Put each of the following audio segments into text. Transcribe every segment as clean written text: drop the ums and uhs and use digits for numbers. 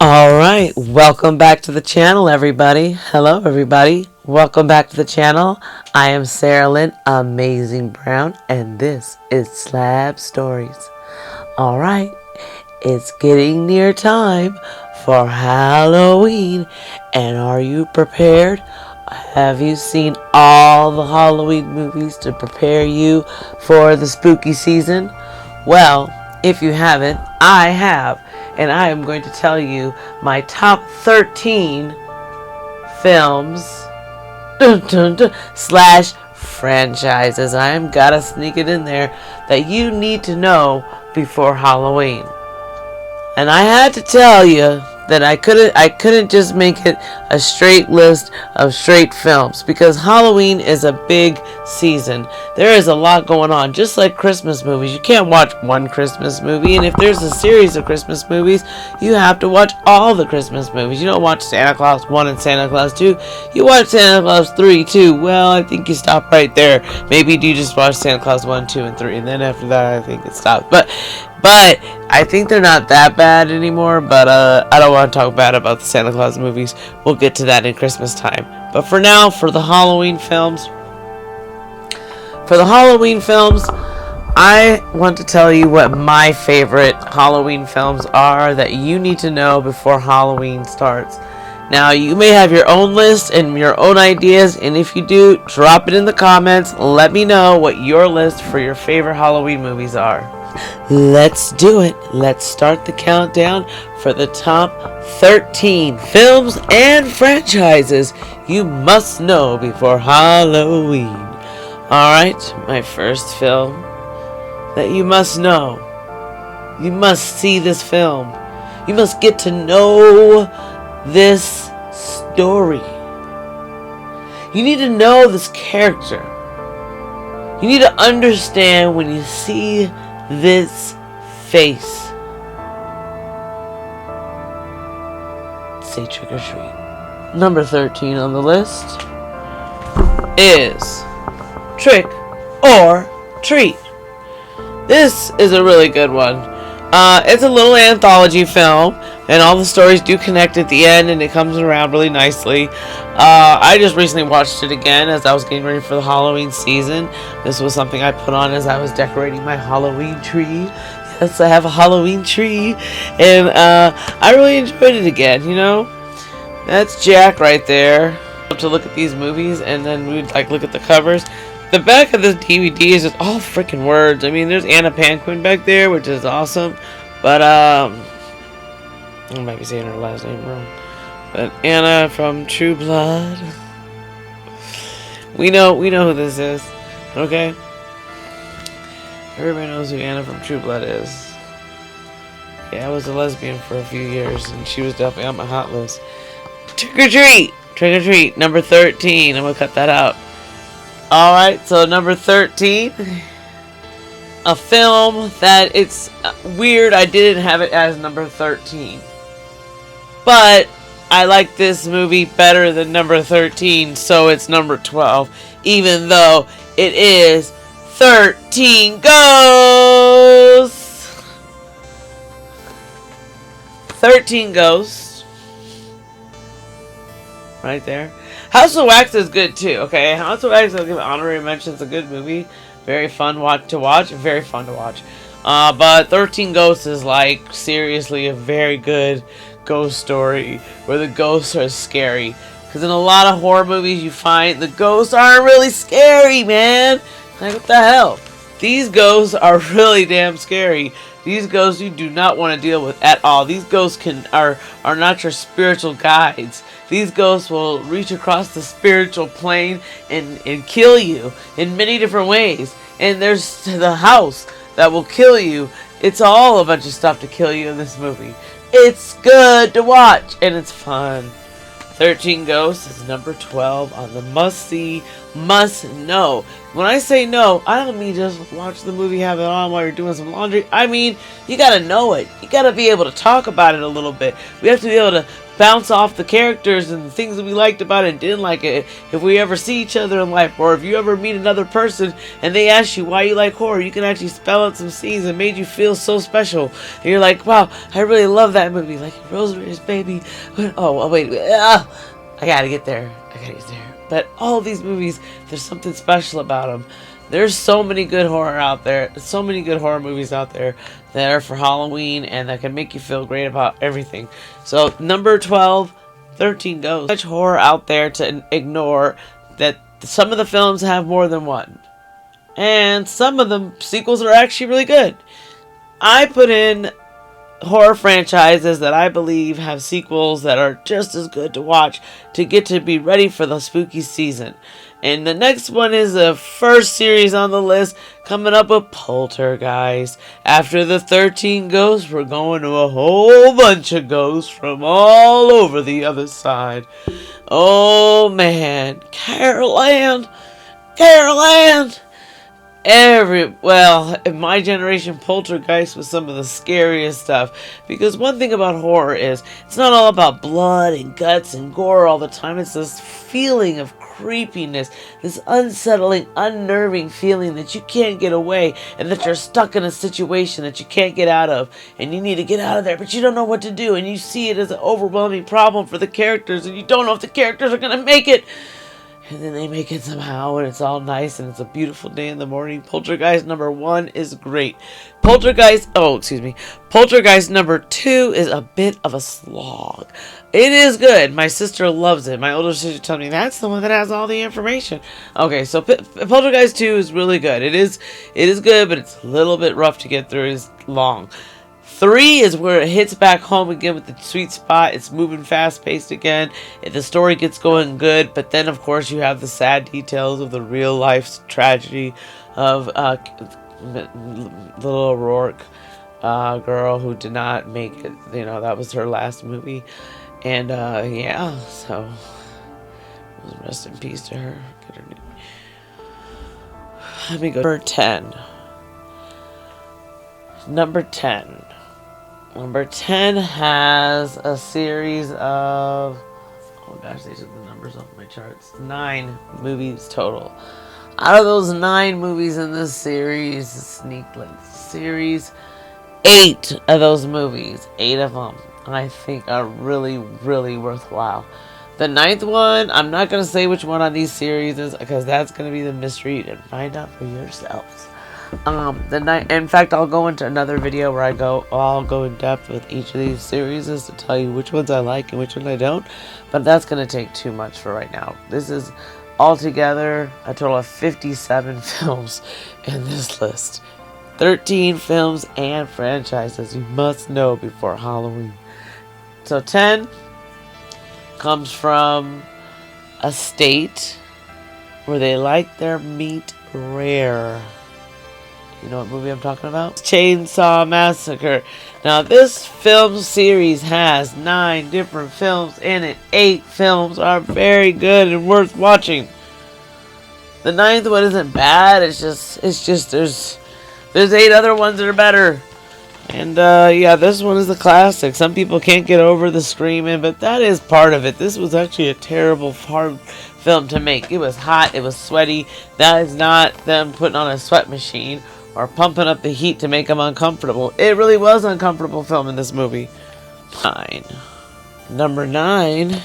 Alright, welcome back to the channel, everybody. Hello, everybody. Welcome back to the channel. I am Sarah Lynn Amazing Brown, and this is Slab Stories. Alright, it's getting near time for Halloween, and are you prepared? Have you seen all the Halloween movies to prepare you for the spooky season? Well, if you haven't, I have. And I am going to tell you my top 13 films slash franchises. I am gotta sneak it in there that you need to know before Halloween. And I had to tell you that I couldn't just make it a straight list of straight films, because Halloween is a big season. There is a lot going on, just like Christmas movies. You can't watch one Christmas movie, and if there's a series of Christmas movies, you have to watch all the Christmas movies. You don't watch Santa Claus 1 and Santa Claus 2. You watch Santa Claus 3 too. Well, I think you stop right there. Maybe you just watch Santa Claus 1, 2, and 3, and then after that, I think it stops. But I think they're not that bad anymore, but I don't want to talk bad about the Santa Claus movies. We'll get to that in Christmas time. But for now, for the Halloween films, I want to tell you what my favorite Halloween films are that you need to know before Halloween starts. Now, you may have your own list and your own ideas, and if you do, drop it in the comments. Let me know what your list for your favorite Halloween movies are. Let's do it. Let's start the countdown for the top 13 films and franchises you must know before Halloween. Alright, my first film that you must know. You must see this film. You must get to know this story. You need to know this character. You need to understand when you see this face. Say trick or treat. Number 13 on the list is Trick or Treat. This is a really good one. It's a little anthology film, and all the stories do connect at the end, and it comes around really nicely. I just recently watched it again as I was getting ready for the Halloween season. This was something I put on as I was decorating my Halloween tree. Yes, I have a Halloween tree, and I really enjoyed it again, you know? That's Jack right there. To look at these movies, and then we'd look at the covers. The back of this DVD is just all freaking words. I mean, there's Anna Paquin back there, which is awesome, but I might be saying her last name wrong. But Anna from True Blood. We know who this is, okay? Everybody knows who Anna from True Blood is. Yeah, I was a lesbian for a few years, and she was definitely on my hot list. Trick or Treat! Trick or Treat, number 13. I'm gonna cut that out. Alright, so number 13. A film that it's weird I didn't have it as number 13. But I like this movie better than number 13, so it's number 12. Even though it is 13 Ghosts! 13 Ghosts. Right there. House of Wax is good too, okay? House of Wax, I'll give honorary mentions. A good movie. Very fun to watch. Very fun to watch. But 13 Ghosts is seriously a very good ghost story where the ghosts are scary. Because in a lot of horror movies you find the ghosts aren't really scary, man. What the hell? These ghosts are really damn scary. These ghosts you do not want to deal with at all. These ghosts are not your spiritual guides. These ghosts will reach across the spiritual plane and kill you in many different ways. And there's the house that will kill you. It's all a bunch of stuff to kill you in this movie. It's good to watch, and it's fun. 13 Ghosts is number 12 on the must-see, must-know. When I say no, I don't mean just watch the movie, have it on while you're doing some laundry. I mean, you gotta know it. You gotta be able to talk about it a little bit. We have to be able to bounce off the characters and the things that we liked about it and didn't like it. If we ever see each other in life, or if you ever meet another person and they ask you why you like horror, you can actually spell out some scenes that made you feel so special. And you're like, wow, I really love that movie. Like Rosemary's Baby. Oh, wait. I gotta get there. But all of these movies, there's something special about them. There's so many good horror out there. So many good horror movies out there that are for Halloween and that can make you feel great about everything. So, number 12, 13 Ghosts. Much horror out there to ignore that some of the films have more than one. And some of the sequels are actually really good. I put in horror franchises that I believe have sequels that are just as good to watch to get to be ready for the spooky season. And the next one is the first series on the list, coming up with Poltergeist. After the 13 ghosts, we're going to a whole bunch of ghosts from all over the other side. Oh man, Carol Ann! In my generation, Poltergeist was some of the scariest stuff. Because one thing about horror is, it's not all about blood and guts and gore all the time. It's this feeling of creepiness, this unsettling, unnerving feeling that you can't get away, and that you're stuck in a situation that you can't get out of, and you need to get out of there, but you don't know what to do, and you see it as an overwhelming problem for the characters, and you don't know if the characters are going to make it. And then they make it somehow, and it's all nice, and it's a beautiful day in the morning. Poltergeist number 1 is great. Poltergeist number 2 is a bit of a slog. It is good. My sister loves it. My older sister told me that's the one that has all the information. Okay, so Poltergeist 2 is really good. It is good, but it's a little bit rough to get through. It's long. 3 is where it hits back home again with the sweet spot. It's moving fast-paced again. The story gets going good, but then, of course, you have the sad details of the real-life tragedy of little O'Rourke girl who did not make it. You know, that was her last movie. And, so rest in peace to her. Let me go. Number 10 has a series of, oh gosh, these are the numbers off my charts. 9 movies total. Out of those 9 movies in this series, series, 8 of those movies, 8 of them, I think are really, really worthwhile. The 9th one, I'm not going to say which one on these series is, because that's going to be the mystery, and find out for yourselves. In fact, I'll go into another video where I'll go in depth with each of these series to tell you which ones I like and which ones I don't, but that's going to take too much for right now. This is altogether a total of 57 films in this list. 13 films and franchises you must know before Halloween. So 10 comes from a state where they like their meat rare. You know what movie I'm talking about? Chainsaw Massacre. Now, this film series has 9 different films in it. 8 films are very good and worth watching. The 9th one isn't bad. It's just there's 8 other ones that are better. And this one is the classic. Some people can't get over the screaming, but that is part of it. This was actually a terrible, hard film to make. It was hot. It was sweaty. That is not them putting on a sweat machine or pumping up the heat to make them uncomfortable. It really was an uncomfortable film in this movie. 9. Number 9.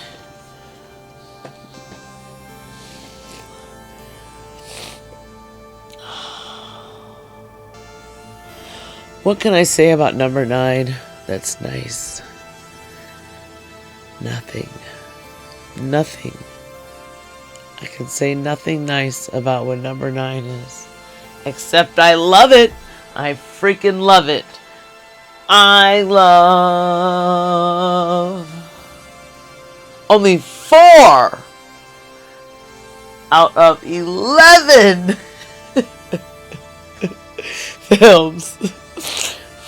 What can I say about number 9 that's nice? Nothing. I can say nothing nice about what number 9 is. Except I love it. I freaking love it. I love only 4 out of 11 films.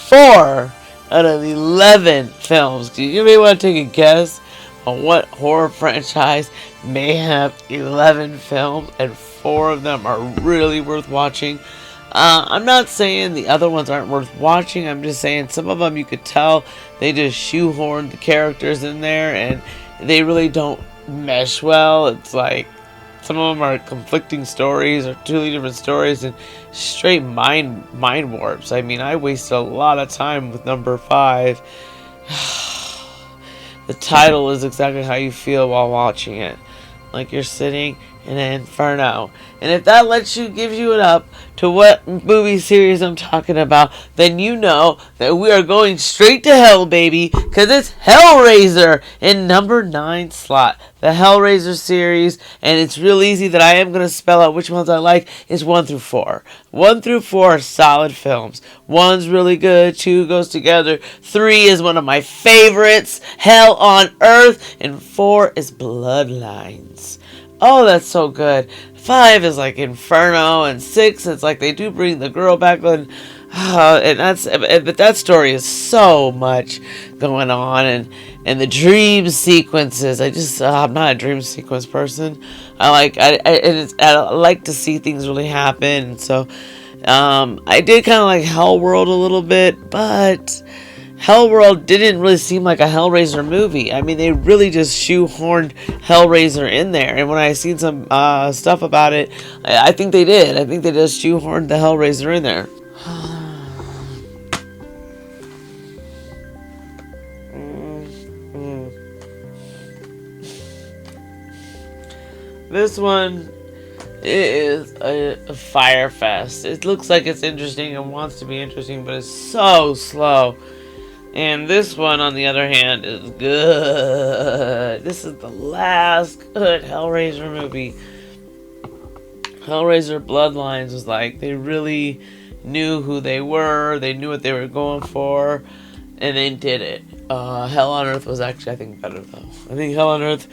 4 out of 11 films. Do you may want to take a guess on what horror franchise may have 11 films and 4 of them are really worth watching? I'm not saying the other ones aren't worth watching. I'm just saying some of them you could tell they just shoehorned the characters in there and they really don't mesh well. It's like some of them are conflicting stories or totally different stories and straight mind warps. I mean, I wasted a lot of time with number 5. The title is exactly how you feel while watching it. Like you're sitting in an inferno. And if that gives you it up to what movie series I'm talking about, then you know that we are going straight to hell, baby, because it's Hellraiser in number 9 slot. The Hellraiser series, and it's real easy that I am going to spell out which ones I like, is 1 through 4. 1 through 4 are solid films. 1's really good, 2 goes together, 3 is one of my favorites, Hell on Earth, and 4 is Bloodlines. Oh, that's so good. 5 is like Inferno, and 6 it's like they do bring the girl back on. But that story is so much going on, and the dream sequences. I'm not a dream sequence person. I like to see things really happen. So I did kind of like Hellworld a little bit, but Hellworld didn't really seem like a Hellraiser movie. I mean, they really just shoehorned Hellraiser in there. And when I seen some stuff about it, I think they did. I think they just shoehorned the Hellraiser in there. This one is a fire fest. It looks like it's interesting and wants to be interesting, but it's so slow. And this one, on the other hand, is good. This is the last good Hellraiser movie. Hellraiser Bloodlines was like, they really knew who they were. They knew what they were going for. And they did it. Hell on Earth was actually, I think, better, though. I think Hell on Earth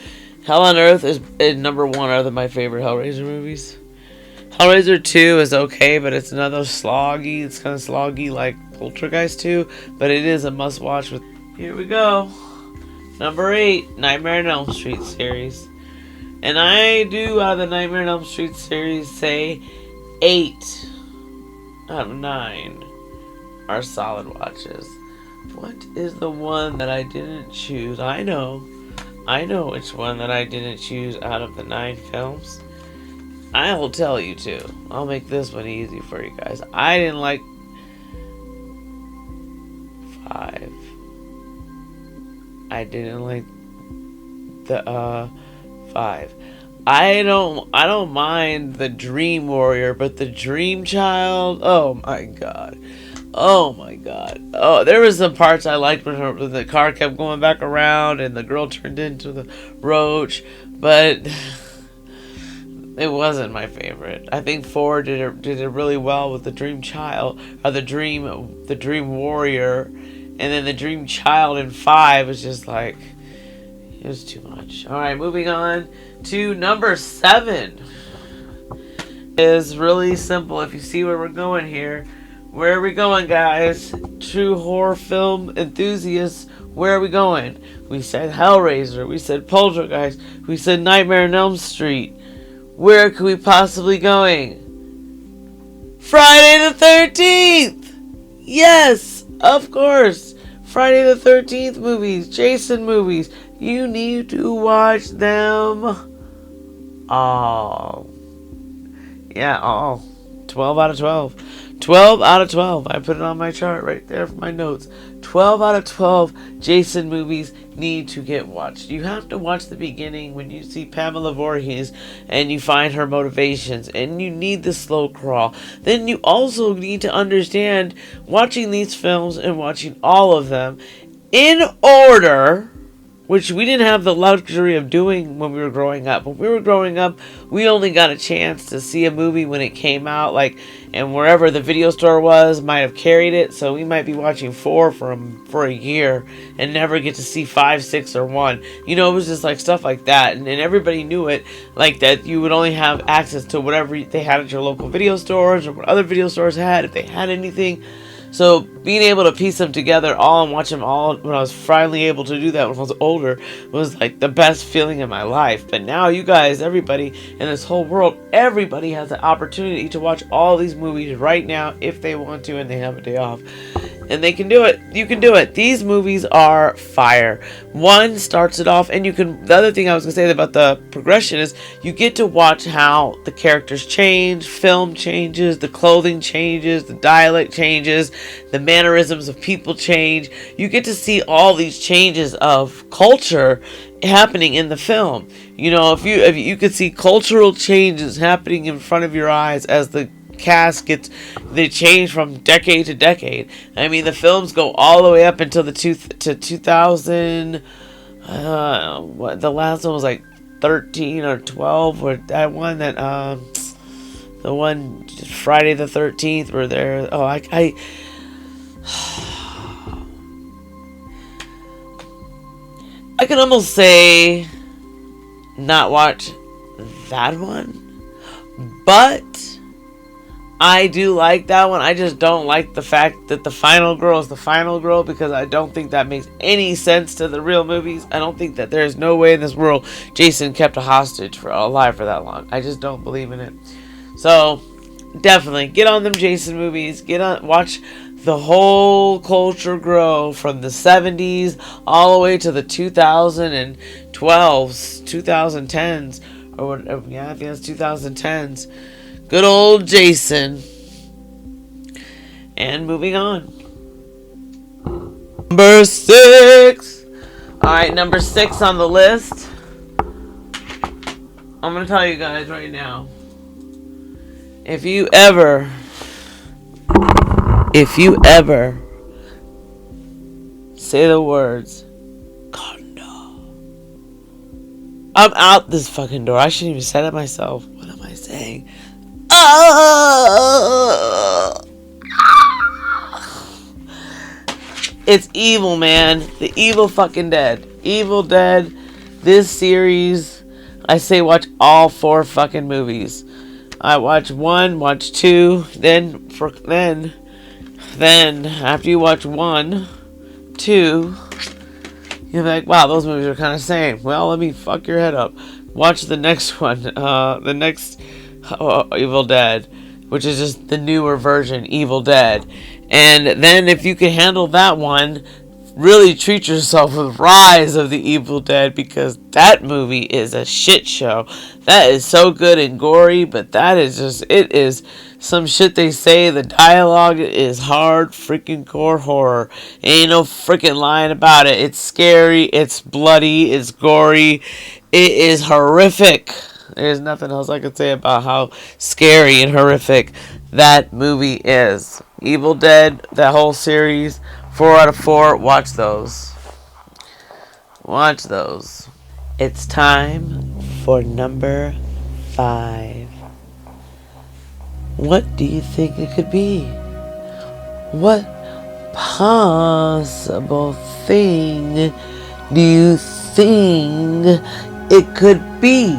is number 1 out of my favorite Hellraiser movies. Hellraiser 2 is okay, but it's another sloggy. It's kind of sloggy like Poltergeist 2, but it is a must-watch. Here we go. Number 8, Nightmare on Elm Street series. And I do, out of the Nightmare on Elm Street series, say 8 out of 9 are solid watches. What is the one that I didn't choose? I know which one that I didn't choose out of the 9 films. I'll tell you too. I'll make this one easy for you guys. I didn't like 5. I didn't like the 5. I don't mind the Dream Warrior, but the Dream Child, oh my god. Oh, there was some parts I liked when the car kept going back around and the girl turned into the roach, but it wasn't my favorite. I think 4 did it really well with the Dream Child, or the Dream Warrior, and then the Dream Child in 5 was just like, it was too much. Alright, moving on to number 7. Is really simple. If you see where we're going here, where are we going, guys? True horror film enthusiasts, where are we going? We said Hellraiser, we said Poltergeist, we said Nightmare on Elm Street. Where could we possibly going? Friday the 13th! Yes, of course. Friday the 13th movies, Jason movies. You need to watch them all. Yeah, all. 12 out of 12. 12 out of 12. I put it on my chart right there for my notes. 12 out of 12 Jason movies need to get watched. You have to watch the beginning when you see Pamela Voorhees and you find her motivations, and you need the slow crawl. Then you also need to understand watching these films and watching all of them in order, which we didn't have the luxury of doing when we were growing up. When we were growing up, we only got a chance to see a movie when it came out, and wherever the video store was might have carried it, so we might be watching 4 for a year and never get to see 5, 6, or 1. You know, it was just like stuff like that, and everybody knew it, like that you would only have access to whatever they had at your local video stores or what other video stores had, if they had anything. So being able to piece them together all and watch them all when I was finally able to do that when I was older was like the best feeling in my life. But now you guys, everybody in this whole world, everybody has the opportunity to watch all these movies right now if they want to and they have a day off. And they can do it. You can do it. These movies are fire. One starts it off, and you can. The other thing I was gonna say about the progression is you get to watch how the characters change, film changes, the clothing changes, the dialect changes, the mannerisms of people change. You get to see all these changes of culture happening in the film. You know, if you could see cultural changes happening in front of your eyes as the cast they change from decade to decade. I mean, the films go all the way up until the 2000. What the last one was like 13 or 12, or that one that the one Friday the 13th were there. Oh, I can almost say not watch that one, but I do like that one. I just don't like the fact that the final girl is the final girl, because I don't think that makes any sense to the real movies. I don't think that there's no way in this world Jason kept a hostage alive for that long. I just don't believe in it. So definitely get on them Jason movies. Watch the whole culture grow from the 70s all the way to the 2012s, 2010s, or whatever. Yeah, I think it's 2010s. Good old Jason. And moving on. Number 6. Alright, number 6 on the list. I'm going to tell you guys right now. If you ever say the words condo, I'm out this fucking door. I shouldn't even say it myself. What am I saying? It's evil, man. The Evil fucking Dead. Evil Dead. This series, I say watch all 4 fucking movies. I watch 1, watch 2, then after you watch 1, 2, you're like, wow, those movies are kind of the same. Well, let me fuck your head up. Watch the next one. The next Evil Dead, which is just the newer version, Evil Dead. And then if you can handle that one, really treat yourself with Rise of the Evil Dead, because that movie is a shit show. That is so good and gory, but that is just, it is some shit they say. The dialogue is hard freaking core horror. Ain't no freaking lying about it. It's scary, it's bloody, it's gory, it is horrific. There's nothing else I could say about how scary and horrific that movie is. Evil Dead, that whole series, 4 out of 4. Watch those. Watch those. It's time for number 5. What do you think it could be? What possible thing do you think it could be?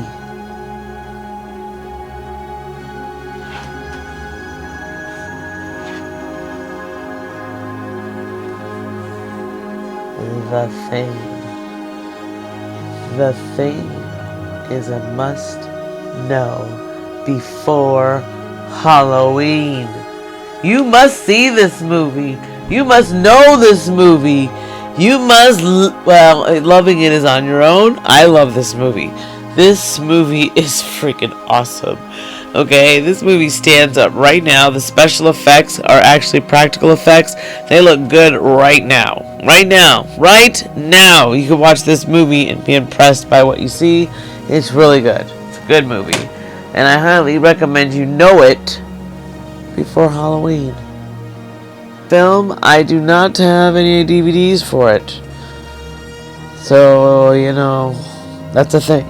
The Thing. The Thing is a must know before Halloween. You must see this movie. You must know this movie. You must, loving it is on your own. I love this movie. This movie is freaking awesome. Okay, this movie stands up right now. The special effects are actually practical effects. They look good right now. Right now. You can watch this movie and be impressed by what you see. It's really good. It's a good movie. And I highly recommend you know it before Halloween. Film, I do not have any DVDs for it. So, that's a thing.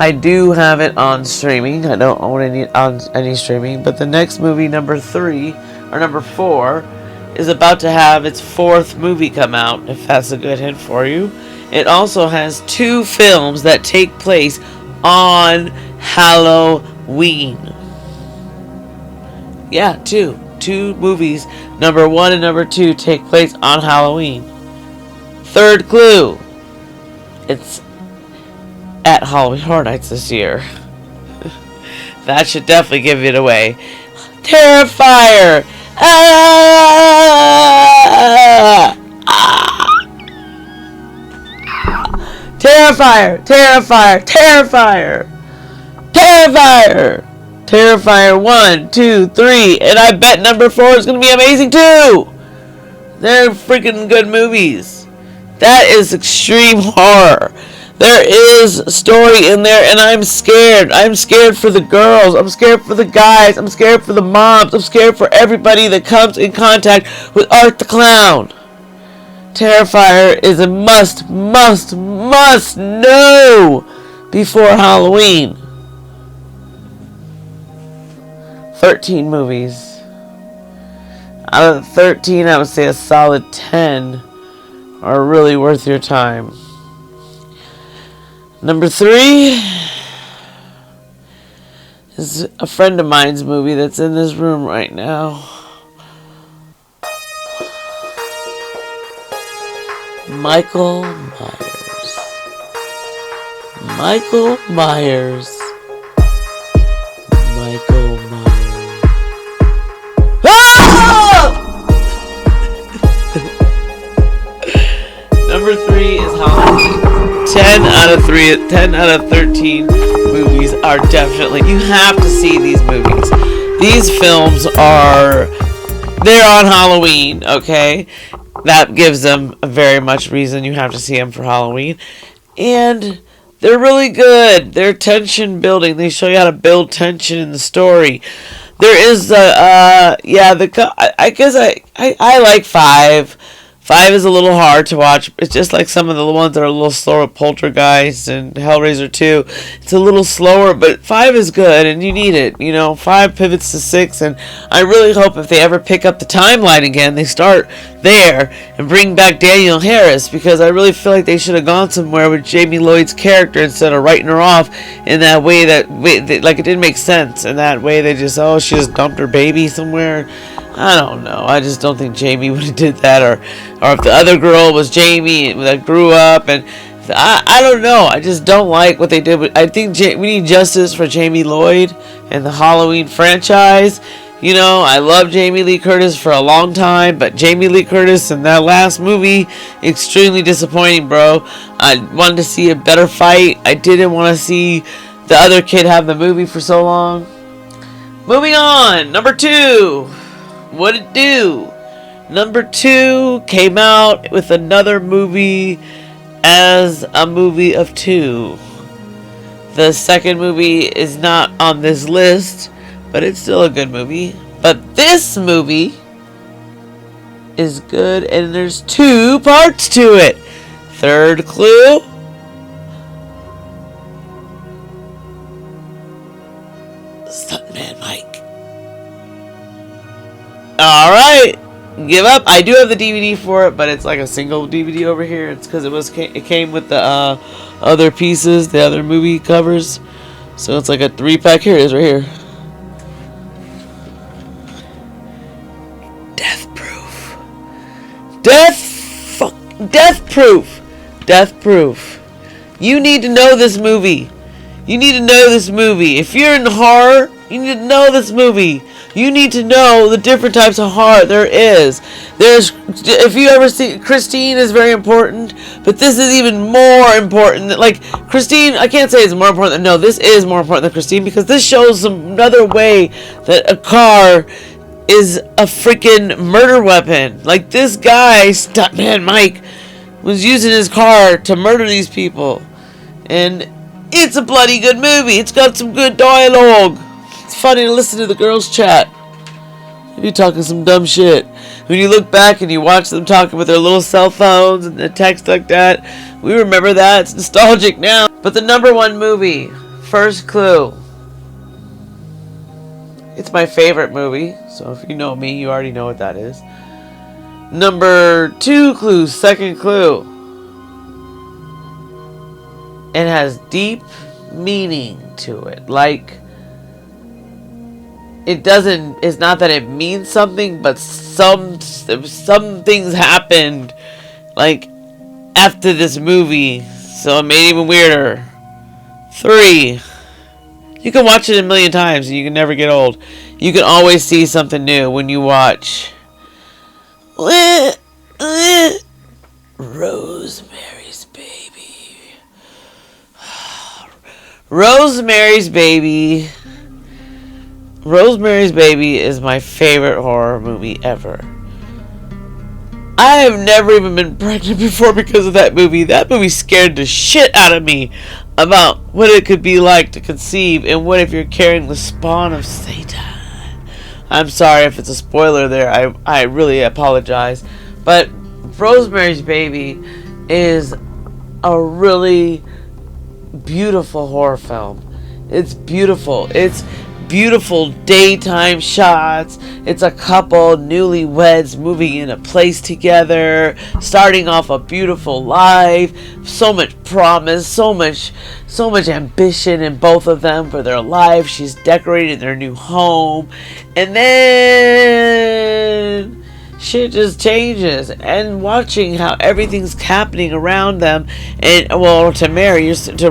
I do have it on streaming. I don't own any streaming. But the next movie, number 4, is about to have its 4th movie come out, if that's a good hint for you. It also has 2 films that take place on Halloween. Yeah, 2. two movies, number 1 and number 2, take place on Halloween. Third clue. It's at Halloween Horror Nights this year. That should definitely give it away. Terrifier! Ah! Terrifier! Terrifier! Terrifier! Terrifier! Terrifier 1, 2, 3, and I bet number 4 is going to be amazing too! They're freaking good movies. That is extreme horror. There is a story in there, and I'm scared. I'm scared for the girls. I'm scared for the guys. I'm scared for the moms. I'm scared for everybody that comes in contact with Art the Clown. Terrifier is a must know before Halloween. 13 movies. Out of the 13, I would say a solid 10 are really worth your time. Number 3 is a friend of mine's movie that's in this room right now. Michael Myers. Michael Myers. Michael Myers. Ah! Number 3 is Halloween. 10 out of 13 movies are definitely, you have to see these movies. These films they're on Halloween, okay? That gives them a very much reason you have to see them for Halloween. And they're really good. They're tension building. They show you how to build tension in the story. There is I guess I like 5. 5 is a little hard to watch. It's just like some of the ones that are a little slower, Poltergeist and Hellraiser 2. It's a little slower, but 5 is good, and you need it. 5 pivots to 6, and I really hope if they ever pick up the timeline again, they start there and bring back Danielle Harris, because I really feel like they should have gone somewhere with Jamie Lloyd's character instead of writing her off in that way like it didn't make sense. In that way, she just dumped her baby somewhere. I don't know. I just don't think Jamie would have did that, or if the other girl was Jamie that grew up, and I don't know. I just don't like what they did. I think we need justice for Jamie Lloyd and the Halloween franchise. I love Jamie Lee Curtis for a long time, but Jamie Lee Curtis in that last movie, extremely disappointing, bro. I wanted to see a better fight. I didn't want to see the other kid have the movie for so long. Moving on, number 2. What'd it do? Number 2 came out with another movie as a movie of 2. The second movie is not on this list, but it's still a good movie. But this movie is good, and there's 2 parts to it. Third clue. Stuntman Mike. Alright, give up. I do have the DVD for it, but it's like a single DVD over here. It's because it came with the other pieces, the other movie covers. So it's like a 3-pack. Here it is right here. Death Proof. Death Proof. Death Proof. You need to know this movie. If you're in horror, you need to know this movie. You need to know the different types of horror there is. If you ever see, Christine is very important, but this is even more important. Like, Christine, I can't say it's more important. No, this is more important than Christine, because this shows another way that a car is a freaking murder weapon. Like, this guy, Stuntman Mike, was using his car to murder these people. And it's a bloody good movie. It's got some good dialogue. It's funny to listen to the girls chat. They be talking some dumb shit. When you look back and you watch them talking with their little cell phones and the text like that, we remember that. It's nostalgic now. But the number 1 movie, first clue. It's my favorite movie, so if you know me, you already know what that is. Number 2 clue, second clue. It has deep meaning to it. Like, it doesn't, it's not that it means something, but some things happened like after this movie, so it made it even weirder. 3, you can watch it a million times and you can never get old. You can always see something new when you watch Rosemary's Baby. Rosemary's Baby. Rosemary's Baby is my favorite horror movie ever. I have never even been pregnant before because of that movie. That movie scared the shit out of me about what it could be like to conceive, and what if you're carrying the spawn of Satan. I'm sorry if it's a spoiler there. I really apologize. But Rosemary's Baby is a really beautiful horror film. It's beautiful. It's beautiful daytime shots. It's a couple newlyweds moving in a place together, starting off a beautiful life. So much promise, so much ambition in both of them for their life. She's decorating their new home, and then shit just changes. And watching how everything's happening around them, and well, to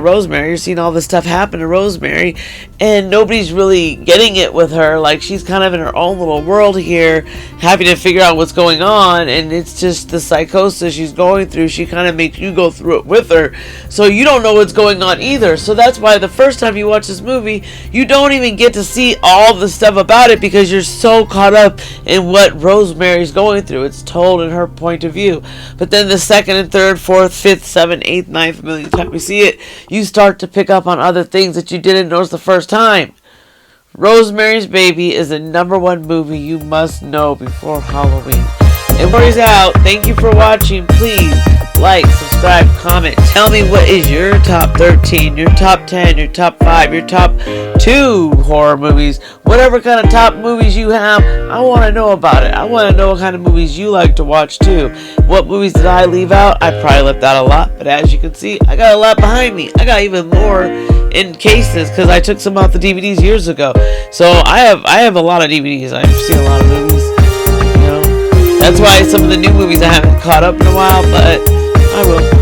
Rosemary, you're seeing all this stuff happen to Rosemary, and nobody's really getting it with her. Like, she's kind of in her own little world here, having to figure out what's going on, and it's just the psychosis she's going through. She kind of makes you go through it with her, so you don't know what's going on either. So that's why the first time you watch this movie, you don't even get to see all the stuff about it, because you're so caught up in what Rosemary's going through. It's told in her point of view. But then the second and third, fourth, fifth, seventh, eighth, ninth million time you see it, you start to pick up on other things that you didn't notice the first time. Rosemary's Baby is the #1 movie you must know before Halloween. And Rory's out. Thank you for watching. Please like, subscribe, comment. Tell me what is your top 13, your top 10, your top 5, your top 2 horror movies. Whatever kind of top movies you have, I want to know about it. I want to know what kind of movies you like to watch too. What movies did I leave out? I probably left out a lot, but as you can see, I got a lot behind me. I got even more in cases because I took some off the DVDs years ago. So I have a lot of DVDs. I've seen a lot of movies. You know, that's why some of the new movies I haven't caught up in a while, but I will.